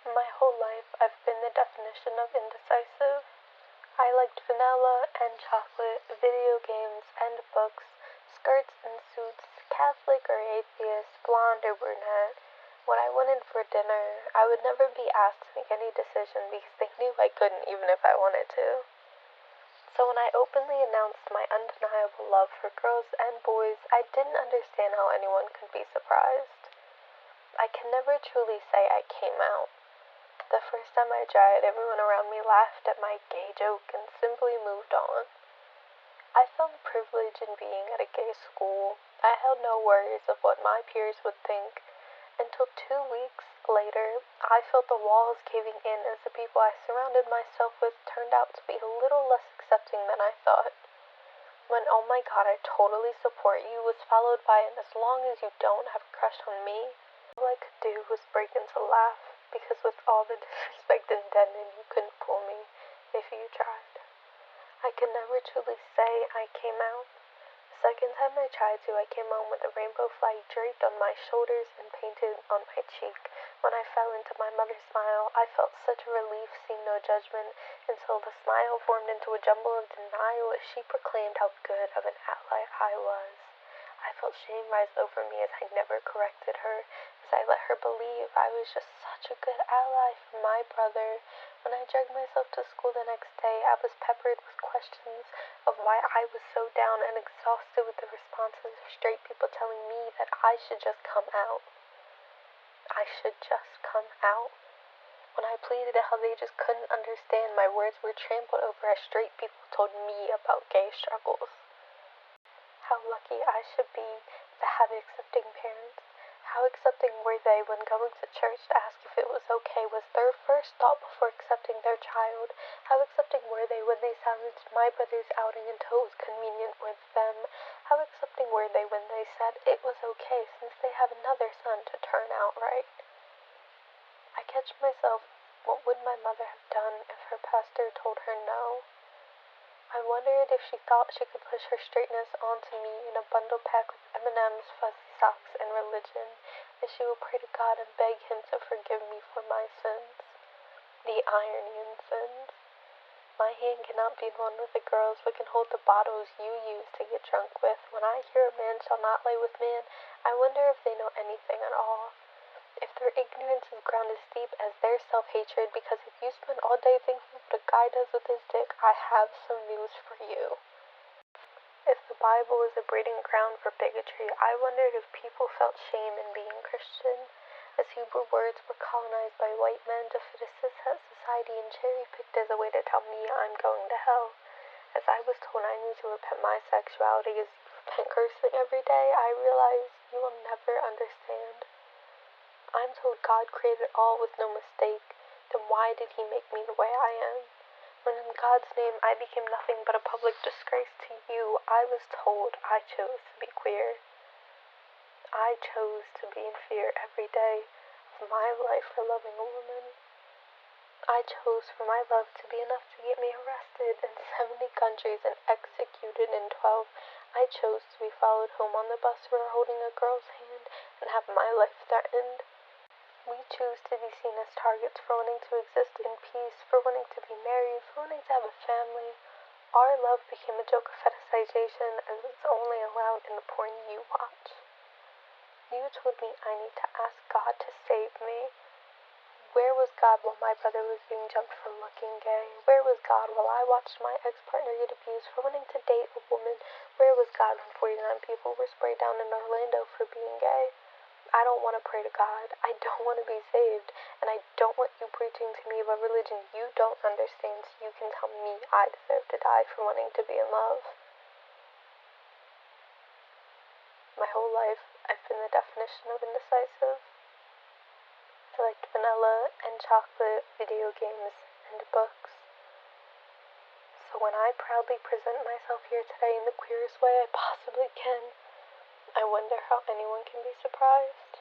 My whole life, I've been the definition of indecisive. I liked vanilla and chocolate, video games and books, skirts and suits, Catholic or atheist, blonde or brunette. What I wanted for dinner, I would never be asked to make any decision because they knew I couldn't even if I wanted to. So when I openly announced my undeniable love for girls and boys, I didn't understand how anyone could be surprised. I can never truly say I came out. The first time I tried, everyone around me laughed at my gay joke and simply moved on. I felt privileged in being at a gay school. I held no worries of what my peers would think. Until 2 weeks later, I felt the walls caving in as the people I surrounded myself with turned out to be a little less accepting than I thought. When "oh my god, I totally support you" was followed by an "as long as you don't have a crush on me," all I could do was break into laugh, because with all the disrespect intended, you couldn't fool me if you tried. I could never truly say I came out. The second time I tried to, I came home with a rainbow flag draped on my shoulders and painted on my cheek. When I fell into my mother's smile, I felt such a relief seeing no judgment until the smile formed into a jumble of denial as she proclaimed how good of an ally I was. I felt shame rise over me as I never corrected her, as I let her believe I was just such a good ally for my brother. When I dragged myself to school the next day, I was peppered with questions of why I was so down and exhausted with the responses of straight people telling me that I should just come out. I should just come out. When I pleaded how they just couldn't understand, my words were trampled over as straight people told me about gay struggles. How lucky I should be to have accepting parents. How accepting were they when going to church to ask if it was okay was their first thought before accepting their child? How accepting were they when they silenced my brother's outing until it was convenient with them? How accepting were they when they said it was okay since they have another son to turn out right? I catch myself, what would my mother have done if her pastor told her no? I wondered if she thought she could push her straightness onto me in a bundle packed with M&Ms, fuzzy socks, and religion, that she would pray to God and beg him to forgive me for my sins. The irony in sins. My hand cannot be one with the girls, but can hold the bottles you use to get drunk with. When I hear a man shall not lay with man, I wonder if they know anything at all. If their ignorance is ground as deep as their self-hatred, because if you spend all day thinking what a guy does with his dick, I have some news for you. If the Bible is a breeding ground for bigotry, I wondered if people felt shame in being Christian, as Hebrew words were colonized by white men to fit a cishet society and cherry-picked as a way to tell me I'm going to hell. As I was told I need to repent my sexuality as you repent cursing every day, I realized you will never understand. I'm told God created all with no mistake, then why did he make me the way I am? When in God's name I became nothing but a public disgrace to you, I was told I chose to be queer. I chose to be in fear every day of my life for loving a woman. I chose for my love to be enough to get me arrested in 70 countries and executed in 12. I chose to be followed home on the bus for holding a girl's hand and have my life threatened. We choose to be seen as targets for wanting to exist in peace, for wanting to be married, for wanting to have a family. Our love became a joke of fetishization as it's only allowed in the porn you watch. You told me I need to ask God to save me. Where was God while my brother was being jumped for looking gay? Where was God while I watched my ex-partner get abused for wanting to date a woman? Where was God when 49 people were sprayed down in Orlando for being gay? I don't want to pray to God. I don't want to be saved. And I don't want you preaching to me of a religion you don't understand so you can tell me I deserve to die for wanting to be in love. My whole life, I've been the definition of indecisive. I liked vanilla and chocolate, video games, and books. So when I proudly present myself here today in the queerest way I possibly can, I wonder how anyone can be surprised.